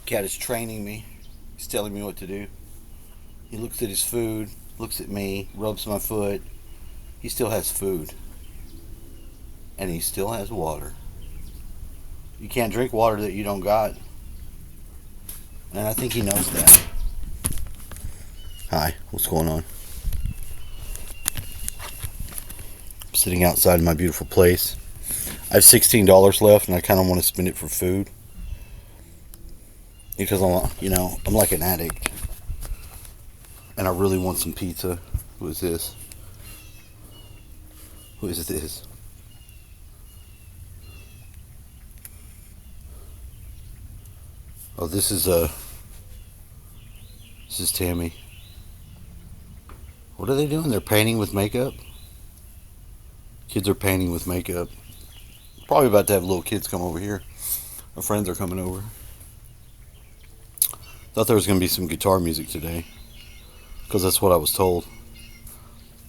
Cat is training me. He's telling me what to do. He looks at his food, looks at me, rubs my foot. He still has food. And he still has water. You can't drink water that you don't got. And I think he knows that. Hi, what's going on? I'm sitting outside my beautiful place. I have $16 left and I kind of want to spend it for food. Because I'm like an addict. And I really want some pizza. Who is this? Who is this? Oh, this is Tammy. What are they doing? They're painting with makeup? Kids are painting with makeup. Probably about to have little kids come over here. My friends are coming over. Thought there was going to be some guitar music today. Because that's what I was told.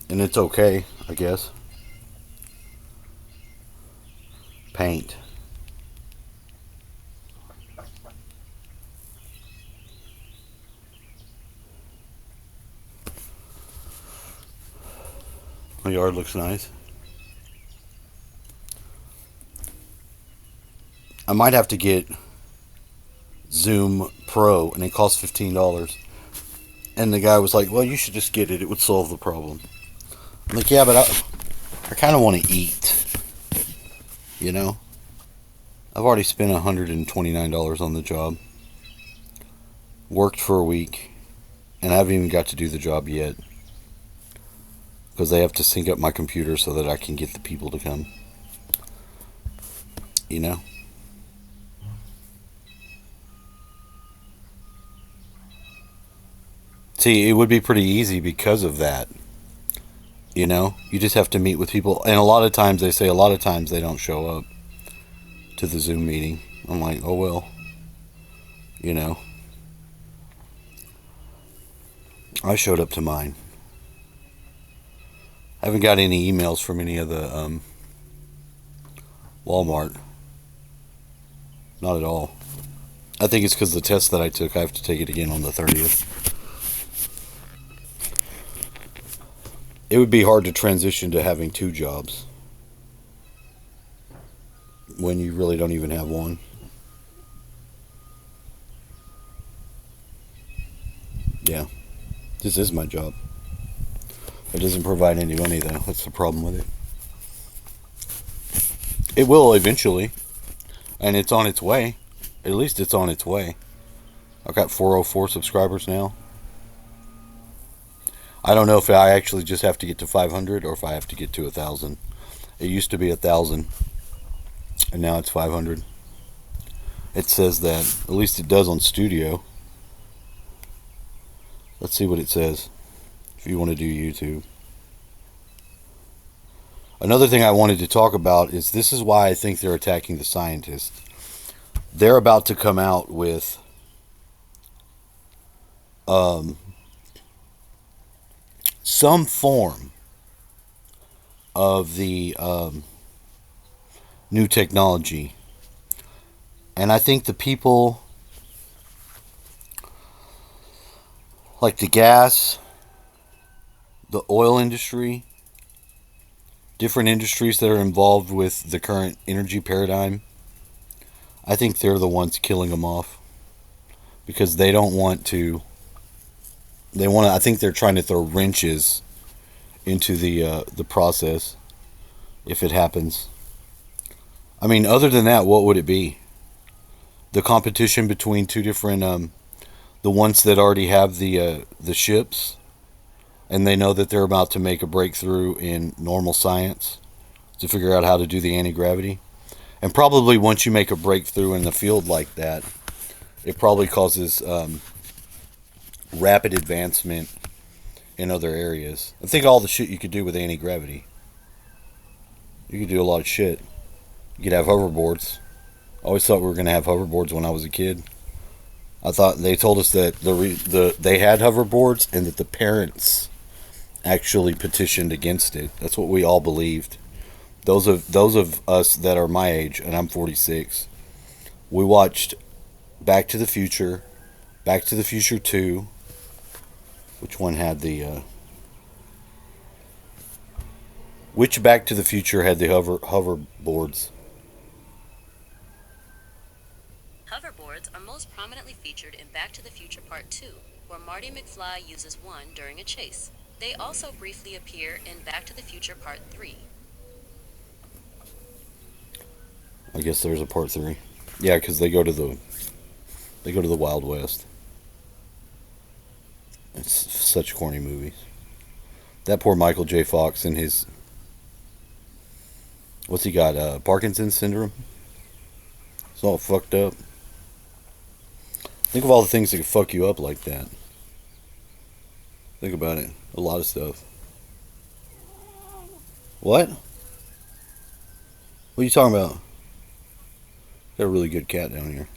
And it's okay, I guess. Paint. My yard looks nice. I might have to get Zoom Pro, and it costs $15. And the guy was like, well, you should just get it. It would solve the problem. I'm like, yeah, but I kind of want to eat. You know? I've already spent $129 on the job. Worked for a week. And I haven't even got to do the job yet. Because they have to sync up my computer so that I can get the people to come. You know? See, it would be pretty easy because of that. You know? You just have to meet with people. And a lot of times they don't show up to the Zoom meeting. I'm like, oh well. You know? I showed up to mine. I haven't got any emails from any of the Walmart. Not at all. I think it's because the test that I took, I have to take it again on the 30th. It would be hard to transition to having two jobs when you really don't even have one. Yeah, this is my job. It doesn't provide any money, though. That's the problem with it. It will eventually, and it's on its way. At least it's on its way. I've got 404 subscribers now. I don't know if I actually just have to get to 500 or if I have to get to 1,000. It used to be 1,000, and now it's 500. It says that. At least it does on Studio. Let's see what it says. If you want to do YouTube. Another thing I wanted to talk about is this is why I think they're attacking the scientists. They're about to come out with some form of the new technology. And I think the people like the gas, the oil industry, different industries that are involved with the current energy paradigm, I think they're the ones killing them off because they don't want to. I think they're trying to throw wrenches into the process if it happens. I mean, other than that, what would it be? The competition between two different the ones that already have the ships, and they know that they're about to make a breakthrough in normal science to figure out how to do the anti-gravity. And probably once you make a breakthrough in the field like that, it probably causes rapid advancement in other areas. And think of all the shit you could do with anti-gravity. You could do a lot of shit. You could have hoverboards. I always thought we were going to have hoverboards when I was a kid. I thought they told us that they had hoverboards and that the parents actually petitioned against it. That's what we all believed. Those of us that are my age, and I'm 46, we watched Back to the Future, Back to the Future 2. Which one had the which Back to the Future had the hoverboards? Hoverboards are most prominently featured in Back to the Future Part 2, where Marty McFly uses one during a chase. They also briefly appear in Back to the Future Part 3. I guess there's a part 3. Yeah, cuz they go to the Wild West. It's such corny movies. That poor Michael J. Fox and his what's he got? Parkinson's syndrome. It's all fucked up. Think of all the things that could fuck you up like that. Think about it. A lot of stuff. What? What are you talking about? Got a really good cat down here.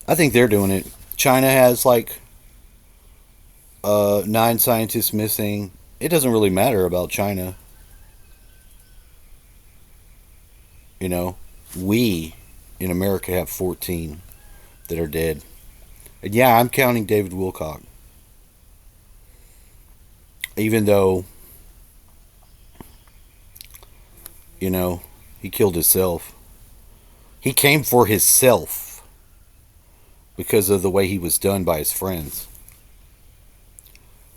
I think they're doing it. China has like 9 scientists missing. It doesn't really matter about China. You know, we in America have 14 that are dead. And yeah, I'm counting David Wilcock. Even though, you know, he killed himself. He came for himself because of the way he was done by his friends.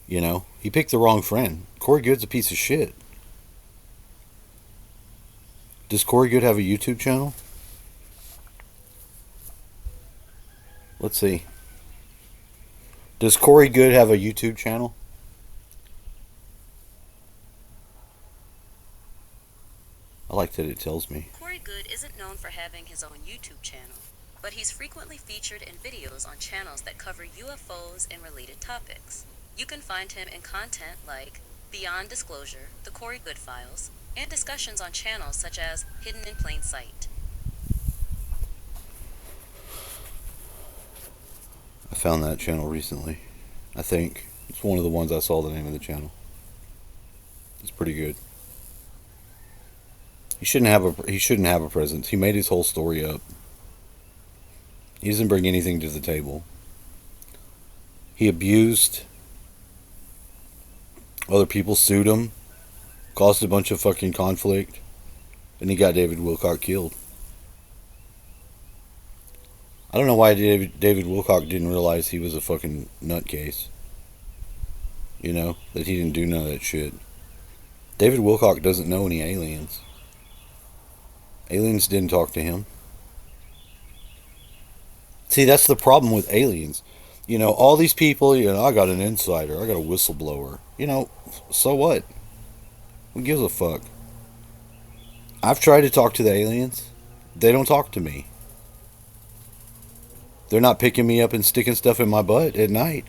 You know, he picked the wrong friend. Corey Good's a piece of shit. Does Corey Good have a YouTube channel? Let's see. Does Corey Good have a YouTube channel? I like that it tells me. Corey Good isn't known for having his own YouTube channel, but he's frequently featured in videos on channels that cover UFOs and related topics. You can find him in content like Beyond Disclosure, The Corey Good Files, and discussions on channels such as Hidden in Plain Sight. I found that channel recently. I think it's one of the ones I saw the name of the channel. It's pretty good. He shouldn't have a presence. He made his whole story up. He doesn't bring anything to the table. He abused other people, sued them, caused a bunch of fucking conflict, and he got David Wilcock killed. I don't know why David Wilcock didn't realize he was a fucking nutcase. You know, that he didn't do none of that shit. David Wilcock doesn't know any aliens. Aliens didn't talk to him. See, that's the problem with aliens. You know, all these people, you know, I got an insider, I got a whistleblower. You know, so what? Who gives a fuck? I've tried to talk to the aliens. They don't talk to me. They're not picking me up and sticking stuff in my butt at night.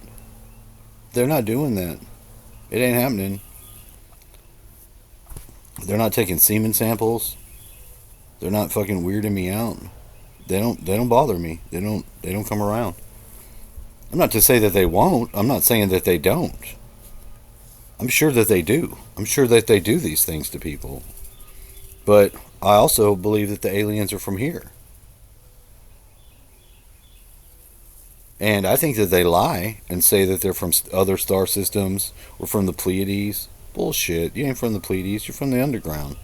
They're not doing that. It ain't happening. They're not taking semen samples. They're not fucking weirding me out. They don't bother me. They don't come around. I'm not to say that they won't. I'm not saying that they don't. I'm sure that they do. I'm sure that they do these things to people. But I also believe that the aliens are from here. And I think that they lie and say that they're from other star systems or from the Pleiades. Bullshit. You ain't from the Pleiades. You're from the underground.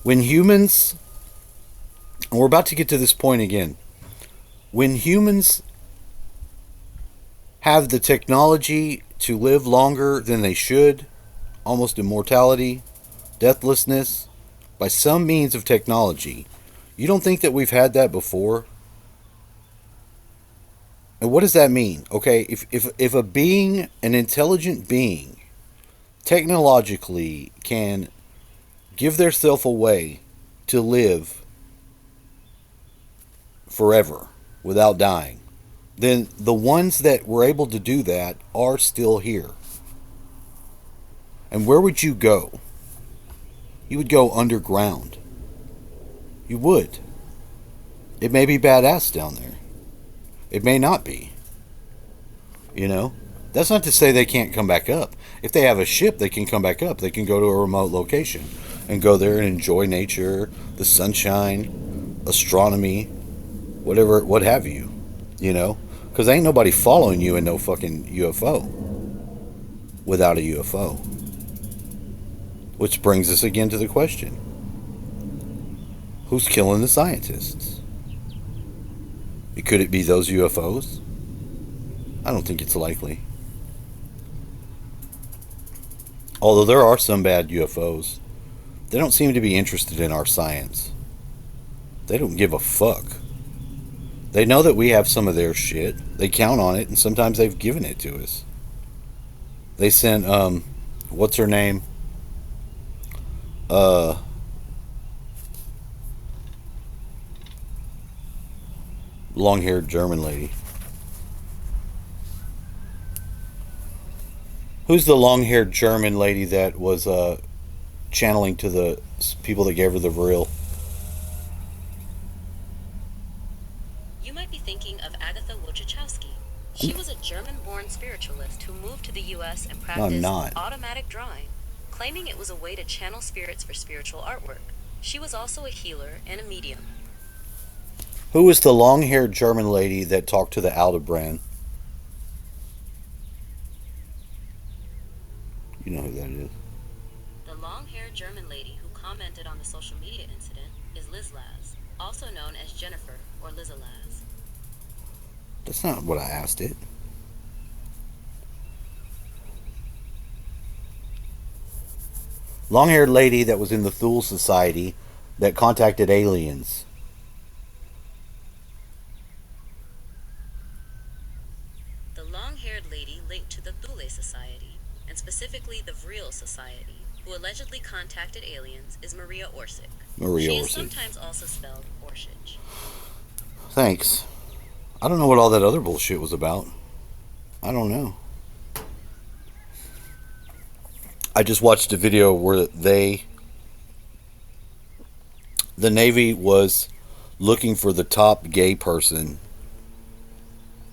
When humans, and we're about to get to this point again, when humans have the technology to live longer than they should, almost immortality, deathlessness, by some means of technology, you don't think that we've had that before? And what does that mean? Okay, if a being, an intelligent being, technologically can give theirself away to live forever without dying, then the ones that were able to do that are still here. And where would you go? You would go underground. You would. It may be badass down there. It may not be. You know? That's not to say they can't come back up. If they have a ship, they can come back up. They can go to a remote location and go there and enjoy nature, the sunshine, astronomy, whatever, what have you, you know? Because ain't nobody following you in no fucking UFO without a UFO. Which brings us again to the question, who's killing the scientists? Could it be those UFOs? I don't think it's likely. Although there are some bad UFOs, they don't seem to be interested in our science. They don't give a fuck. They know that we have some of their shit. They count on it, and sometimes they've given it to us. They sent, what's her name? Uh, Long haired German lady. Who's the long haired German lady that was, channeling to the people that gave her the vril? You might be thinking of Agatha Wojciechowski. She was a German-born spiritualist who moved to the U.S. and No, I'm practiced not. automatic drawing, claiming it was a way to channel spirits for spiritual artwork. She was also a healer and a medium. Who was the long haired German lady that talked to the Aldebaran? You know who that is. The long-haired German lady who commented on the social media incident is Liz Laz, also known as Jennifer or Liza Laz. That's not what I asked it. Long haired lady that was in the Thule Society that contacted aliens. The long-haired lady linked to the Thule Society, and specifically the Vril Society, who allegedly contacted aliens, is Maria Orsic. Maria She is Orsic. sometimes also spelled Orsic. Thanks. I don't know what all that other bullshit was about. I don't know. I just watched a video where the Navy was looking for the top gay person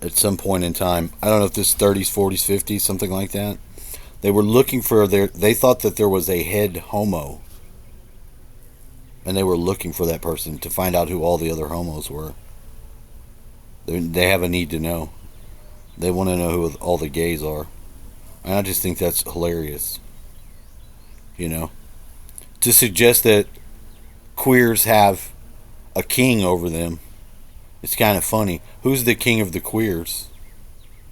at some point in time. I don't know if this is 30s, 40s, 50s, something like that. They were looking for they thought that there was a head homo. And they were looking for that person to find out who all the other homos were. They have a need to know. They want to know who all the gays are. And I just think that's hilarious. You know? To suggest that queers have a king over them, it's kind of funny. Who's the king of the queers?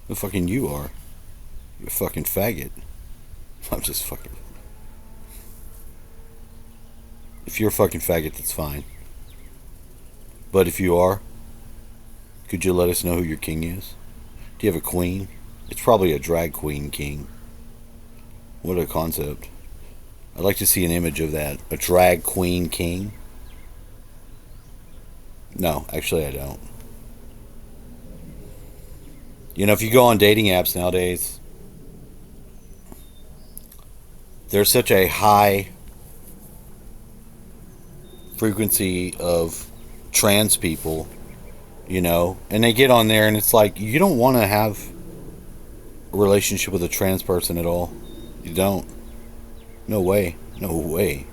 The fucking you are. You're a fucking faggot. I'm just fucking... If you're a fucking faggot, that's fine. But if you are, could you let us know who your king is? Do you have a queen? It's probably a drag queen king. What a concept. I'd like to see an image of that. A drag queen king? No, actually I don't. You know, if you go on dating apps nowadays, there's such a high frequency of trans people, you know, and they get on there and it's like, you don't want to have a relationship with a trans person at all. You don't. No way. No way.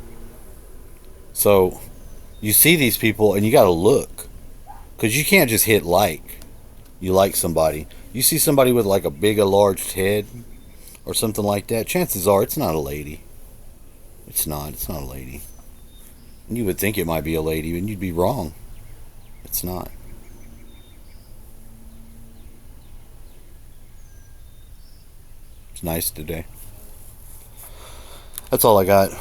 So, you see these people and you gotta look. Because you can't just hit like. You like somebody. You see somebody with like a big enlarged head or something like that, chances are it's not a lady. It's not. It's not a lady. And you would think it might be a lady and you'd be wrong. It's not. It's nice today. That's all I got.